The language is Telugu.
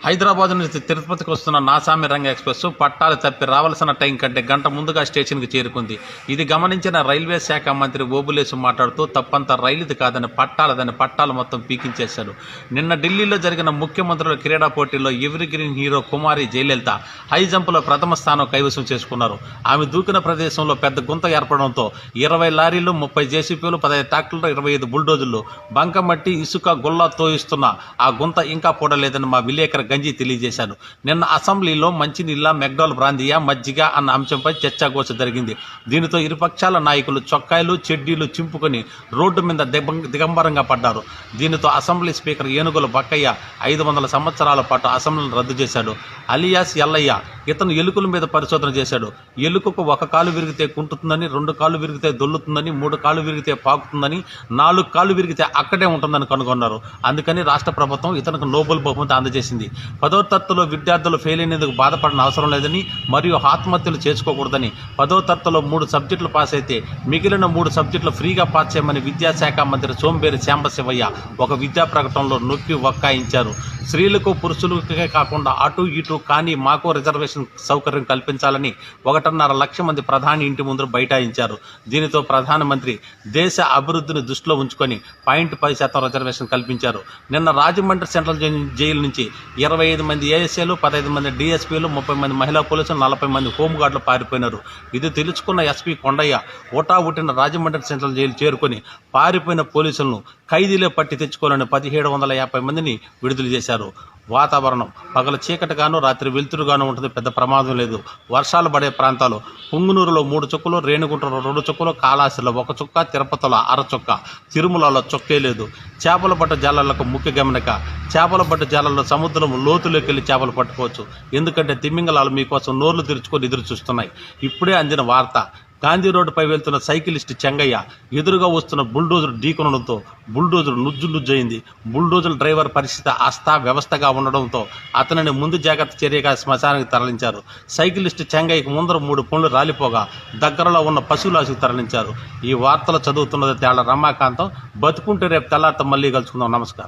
హైదరాబాద్ నుంచి తిరుపతికి వస్తున్న నాసామి రంగ ఎక్స్ప్రెస్ పట్టాలు తప్పి రావాల్సిన టైం కంటే గంట ముందుగా స్టేషన్కి చేరుకుంది. ఇది గమనించిన రైల్వే శాఖ మంత్రి ఓబులేసు మాట్లాడుతూ తప్పంతా రైలుది కాదని పట్టాలు మొత్తం పీకించేశాడు. నిన్న ఢిల్లీలో జరిగిన ముఖ్యమంత్రుల క్రీడా పోటీల్లో ఎవరి గ్రీన్ హీరో కుమారి జయలలిత హై జంపులో ప్రథమ స్థానం కైవసం చేసుకున్నారు. ఆమె దూకిన ప్రదేశంలో పెద్ద గుంత ఏర్పడడంతో 20 లారీలు, 30 జేసీపీలు, 15 ట్రాక్టర్లు, 25 బుల్డోజర్లు బంకమట్టి, ఇసుక, గుల్లా తోయిస్తున్న ఆ గుంత ఇంకా పూడలేదని మా విలేకరు గంజి తెలియజేశారు. నిన్న అసెంబ్లీలో మంచినీళ్ళ, మెక్డోల్ బ్రాందియా, మజ్జిగ అన్న అంశంపై చర్చాగోష్ఠి జరిగింది. దీనితో ఇరుపక్షాల నాయకులు చొక్కాయలు, చెడ్డీలు చింపుకొని రోడ్డు మీద దిగంబరంగా పడ్డారు. దీనితో అసెంబ్లీ స్పీకర్ ఏనుగుల బక్కయ్య 500 సంవత్సరాల పాటు అసెంబ్లీని రద్దు చేశాడు. అలియాస్ ఎల్లయ్య ఇతను ఎలుకల మీద పరిశోధన చేశాడు. ఎలుకకు 1 కాలు విరిగితే కుంటుతుందని, 2 కాళ్ళు విరిగితే దొల్లుతుందని, 3 కాళ్ళు విరిగితే పాకుతుందని, 4 కాళ్ళు విరిగితే అక్కడే ఉంటుందని కనుగొన్నారు. అందుకని రాష్ట్ర ప్రభుత్వం ఇతనికి నోబెల్ బహుమతి అందజేసింది. 10వ తరగతిలో విద్యార్థులు ఫెయిల్ అయినందుకు బాధపడిన అవసరం లేదని, మరియు ఆత్మహత్యలు చేసుకోకూడదని, 10వ తరగతిలో 3 సబ్జెక్టులు పాస్ అయితే మిగిలిన 3 సబ్జెక్టులు ఫ్రీగా పాస్ చేయమని విద్యాశాఖ మంత్రి సోంబేరి శాంబశివయ్య ఒక విద్యా ప్రకటనలో నొక్కి వక్కాయించారు. స్త్రీలకు, పురుషులకే కాకుండా అటు ఇటు కానీ మాకు రిజర్వేషన్ సౌకర్యం కల్పించాలని 1.5 లక్షల మంది ప్రధాని ఇంటి ముందు బైఠాయించారు. దీనితో ప్రధానమంత్రి దేశ అభివృద్ధిని దృష్టిలో ఉంచుకొని 0.10% రిజర్వేషన్ కల్పించారు. నిన్న రాజమండ్రి సెంట్రల్ జైలు నుంచి 25 మంది ఏఎస్ఏలు, 15 మంది డిఎస్పీలు, 30 మంది మహిళా పోలీసులు, 40 మంది హోంగార్డులు పారిపోయినారు. ఇది తెలుసుకున్న ఎస్పీ కొండయ్య ఉట్టిన రాజమండ్రి సెంట్రల్ జైలు చేరుకొని పారిపోయిన పోలీసులను ఖైదీలే పట్టి తెచ్చుకోవాలని 1750 మందిని విడుదల చేశారు. వాతావరణం పగల చీకటిగాను, రాత్రి వెలుతురుగాను ఉంటుంది. పెద్ద ప్రమాదం లేదు. వర్షాలు పడే ప్రాంతాలు పుంగునూరులో 3 చుక్కలు, రేణిగుంటలో 2 చుక్కలు, కాళాశ్రీలో 1 చుక్క, తిరుపతిలో 1/2 చుక్క, తిరుమలలో చుక్కే లేదు. చేపల పట్టు జాలలకు ముఖ్య గమనిక. చేపల పట్టు జాలల్లో సముద్రం లోతులోకి వెళ్ళి చేపలు పట్టుకోవచ్చు. ఎందుకంటే తిమింగలాలు మీకోసం నోర్లు తెరుచుకొని ఎదురు చూస్తున్నాయి. ఇప్పుడే అందిన వార్త. గాంధీ రోడ్డుపై వెళ్తున్న సైకిలిస్ట్ చెంగయ్య ఎదురుగా వస్తున్న బుల్డోజర్ ఢీకొనడంతో బుల్డోజర్ నుజ్జులుజ్జయింది. బుల్డోజర్ డ్రైవర్ పరిస్థితి వ్యవస్థగా ఉండడంతో అతనిని ముందు జాగ్రత్త చర్యగా శ్మశానానికి తరలించారు. సైకిలిస్ట్ చెంగయ్యకు ముందర 3 పండ్లు రాలిపోగా దగ్గరలో ఉన్న పశువులాసుకు తరలించారు. ఈ వార్తలు చదువుతున్నది తేళ్ల రమాకాంతం. బతుకుంటే రేపు తెల్లారితో మళ్ళీ కలుసుకుందాం. నమస్కారం.